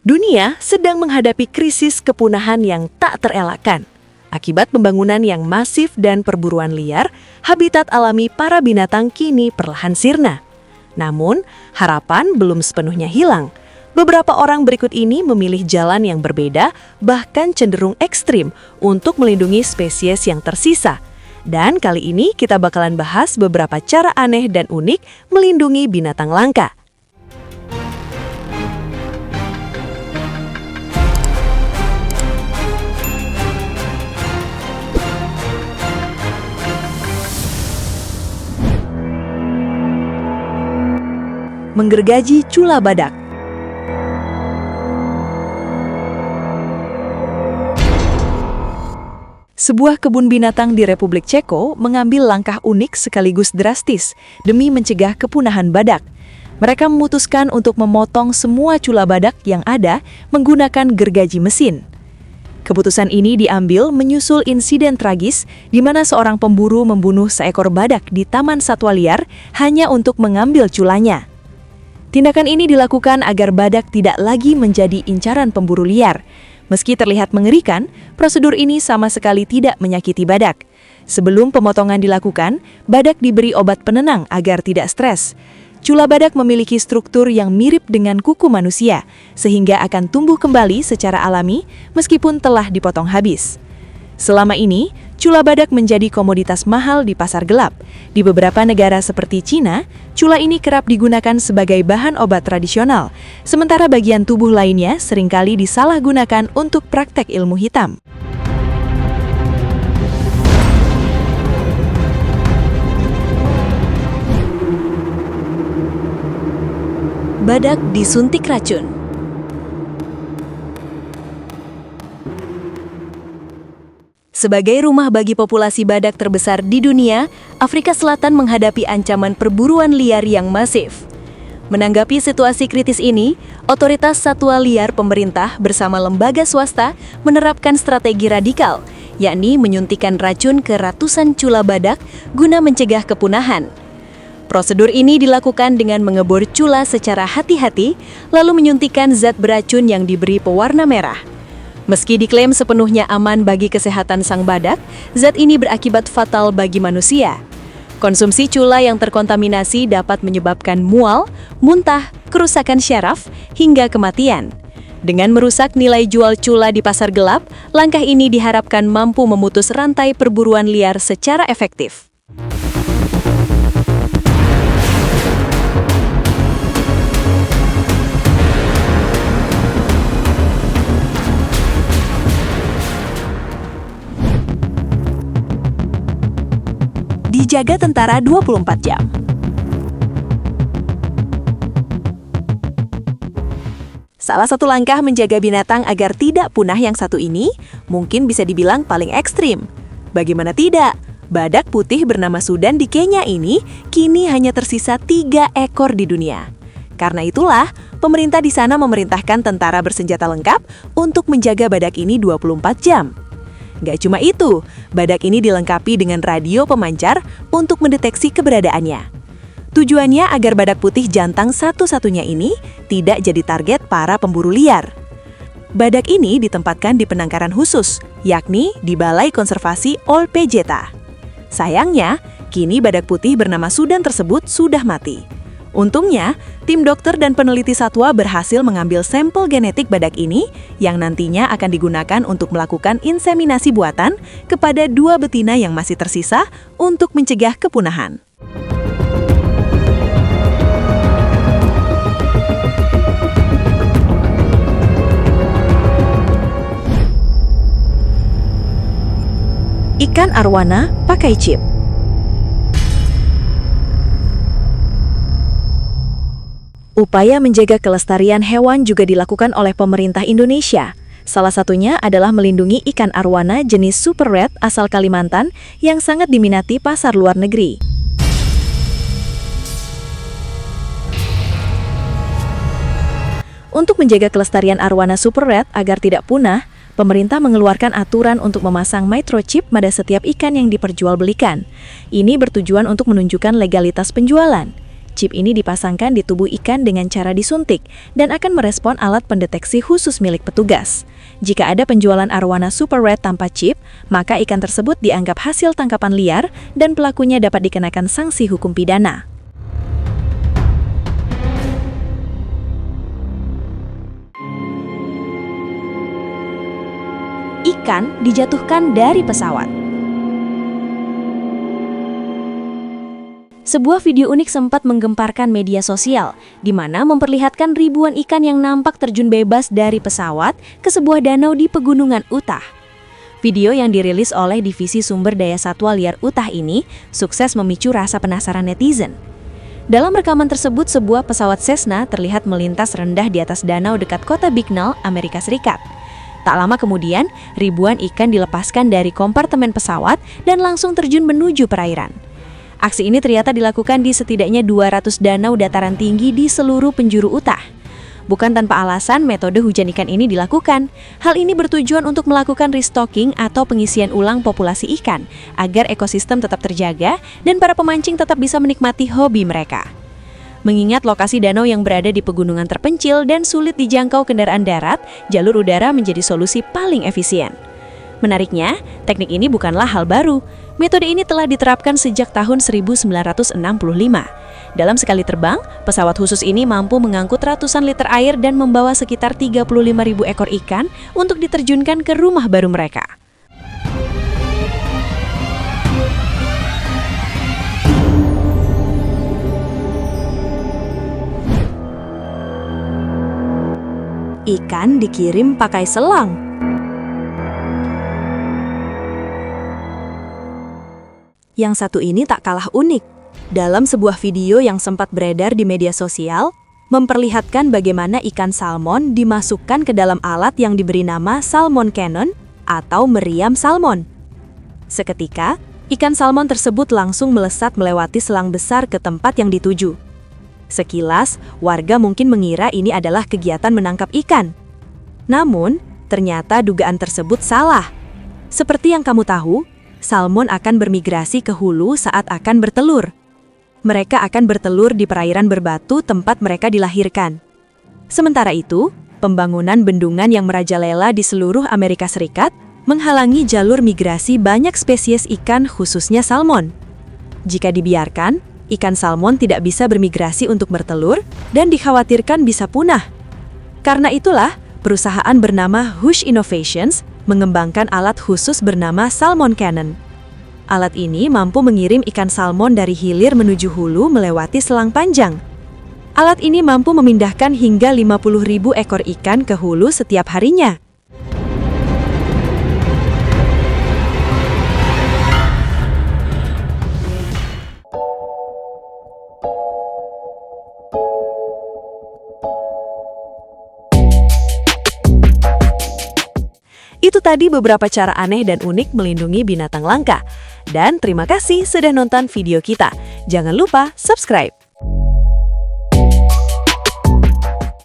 Dunia sedang menghadapi krisis kepunahan yang tak terelakkan. Akibat pembangunan yang masif dan perburuan liar, habitat alami para binatang kini perlahan sirna. Namun, harapan belum sepenuhnya hilang. Beberapa orang berikut ini memilih jalan yang berbeda, bahkan cenderung ekstrim untuk melindungi spesies yang tersisa. Dan kali ini kita bakalan bahas beberapa cara aneh dan unik melindungi binatang langka. Menggergaji cula badak. Sebuah kebun binatang di Republik Ceko mengambil langkah unik sekaligus drastis demi mencegah kepunahan badak. Mereka memutuskan untuk memotong semua cula badak yang ada menggunakan gergaji mesin. Keputusan ini diambil menyusul insiden tragis di mana seorang pemburu membunuh seekor badak di taman satwa liar hanya untuk mengambil culanya. Tindakan ini dilakukan agar badak tidak lagi menjadi incaran pemburu liar. Meski terlihat mengerikan, prosedur ini sama sekali tidak menyakiti badak. Sebelum pemotongan dilakukan, badak diberi obat penenang agar tidak stres. Cula badak memiliki struktur yang mirip dengan kuku manusia, sehingga akan tumbuh kembali secara alami meskipun telah dipotong habis. Selama ini, cula badak menjadi komoditas mahal di pasar gelap. Di beberapa negara seperti Cina, cula ini kerap digunakan sebagai bahan obat tradisional, sementara bagian tubuh lainnya seringkali disalahgunakan untuk praktek ilmu hitam. Badak disuntik racun. Sebagai rumah bagi populasi badak terbesar di dunia, Afrika Selatan menghadapi ancaman perburuan liar yang masif. Menanggapi situasi kritis ini, otoritas satwa liar pemerintah bersama lembaga swasta menerapkan strategi radikal, yakni menyuntikkan racun ke ratusan cula badak guna mencegah kepunahan. Prosedur ini dilakukan dengan mengebor cula secara hati-hati, lalu menyuntikkan zat beracun yang diberi pewarna merah. Meski diklaim sepenuhnya aman bagi kesehatan sang badak, zat ini berakibat fatal bagi manusia. Konsumsi cula yang terkontaminasi dapat menyebabkan mual, muntah, kerusakan syaraf, hingga kematian. Dengan merusak nilai jual cula di pasar gelap, langkah ini diharapkan mampu memutus rantai perburuan liar secara efektif. Dijaga tentara 24 jam. Salah satu langkah menjaga binatang agar tidak punah yang satu ini mungkin bisa dibilang paling ekstrim. Bagaimana tidak? Badak putih bernama Sudan di Kenya ini kini hanya tersisa 3 ekor di dunia. Karena itulah, pemerintah di sana memerintahkan tentara bersenjata lengkap untuk menjaga badak ini 24 jam. Gak cuma itu, badak ini dilengkapi dengan radio pemancar untuk mendeteksi keberadaannya. Tujuannya agar badak putih jantan satu-satunya ini tidak jadi target para pemburu liar. Badak ini ditempatkan di penangkaran khusus, yakni di Balai Konservasi Olpejeta. Sayangnya, kini badak putih bernama Sudan tersebut sudah mati. Untungnya, tim dokter dan peneliti satwa berhasil mengambil sampel genetik badak ini yang nantinya akan digunakan untuk melakukan inseminasi buatan kepada 2 betina yang masih tersisa untuk mencegah kepunahan. Ikan arwana pakai chip. Upaya menjaga kelestarian hewan juga dilakukan oleh pemerintah Indonesia. Salah satunya adalah melindungi ikan arwana jenis super red asal Kalimantan yang sangat diminati pasar luar negeri. Untuk menjaga kelestarian arwana super red agar tidak punah, pemerintah mengeluarkan aturan untuk memasang microchip pada setiap ikan yang diperjualbelikan. Ini bertujuan untuk menunjukkan legalitas penjualan. Chip ini dipasangkan di tubuh ikan dengan cara disuntik dan akan merespon alat pendeteksi khusus milik petugas. Jika ada penjualan arwana super red tanpa chip, maka ikan tersebut dianggap hasil tangkapan liar dan pelakunya dapat dikenakan sanksi hukum pidana. Ikan dijatuhkan dari pesawat. Sebuah video unik sempat menggemparkan media sosial, di mana memperlihatkan ribuan ikan yang nampak terjun bebas dari pesawat ke sebuah danau di Pegunungan Utah. Video yang dirilis oleh Divisi Sumber Daya Satwa Liar Utah ini sukses memicu rasa penasaran netizen. Dalam rekaman tersebut, sebuah pesawat Cessna terlihat melintas rendah di atas danau dekat kota Bicknell, Amerika Serikat. Tak lama kemudian, ribuan ikan dilepaskan dari kompartemen pesawat dan langsung terjun menuju perairan. Aksi ini ternyata dilakukan di setidaknya 200 danau dataran tinggi di seluruh penjuru Utah. Bukan tanpa alasan, metode hujan ikan ini dilakukan. Hal ini bertujuan untuk melakukan restocking atau pengisian ulang populasi ikan, agar ekosistem tetap terjaga dan para pemancing tetap bisa menikmati hobi mereka. Mengingat lokasi danau yang berada di pegunungan terpencil dan sulit dijangkau kendaraan darat, jalur udara menjadi solusi paling efisien. Menariknya, teknik ini bukanlah hal baru. Metode ini telah diterapkan sejak tahun 1965. Dalam sekali terbang, pesawat khusus ini mampu mengangkut ratusan liter air dan membawa sekitar 35.000 ekor ikan untuk diterjunkan ke rumah baru mereka. Ikan dikirim pakai selang. Yang satu ini tak kalah unik. Dalam sebuah video yang sempat beredar di media sosial, memperlihatkan bagaimana ikan salmon dimasukkan ke dalam alat yang diberi nama salmon cannon atau meriam salmon. Seketika, ikan salmon tersebut langsung melesat melewati selang besar ke tempat yang dituju. Sekilas, warga mungkin mengira ini adalah kegiatan menangkap ikan. Namun, ternyata dugaan tersebut salah. Seperti yang kamu tahu, salmon akan bermigrasi ke hulu saat akan bertelur. Mereka akan bertelur di perairan berbatu tempat mereka dilahirkan. Sementara itu, pembangunan bendungan yang merajalela di seluruh Amerika Serikat menghalangi jalur migrasi banyak spesies ikan khususnya salmon. Jika dibiarkan, ikan salmon tidak bisa bermigrasi untuk bertelur dan dikhawatirkan bisa punah. Karena itulah, perusahaan bernama Hush Innovations mengembangkan alat khusus bernama Salmon Cannon. Alat ini mampu mengirim ikan salmon dari hilir menuju hulu melewati selang panjang. Alat ini mampu memindahkan hingga 50.000 ekor ikan ke hulu setiap harinya. Itu tadi beberapa cara aneh dan unik melindungi binatang langka. Dan terima kasih sudah nonton video kita. Jangan lupa subscribe.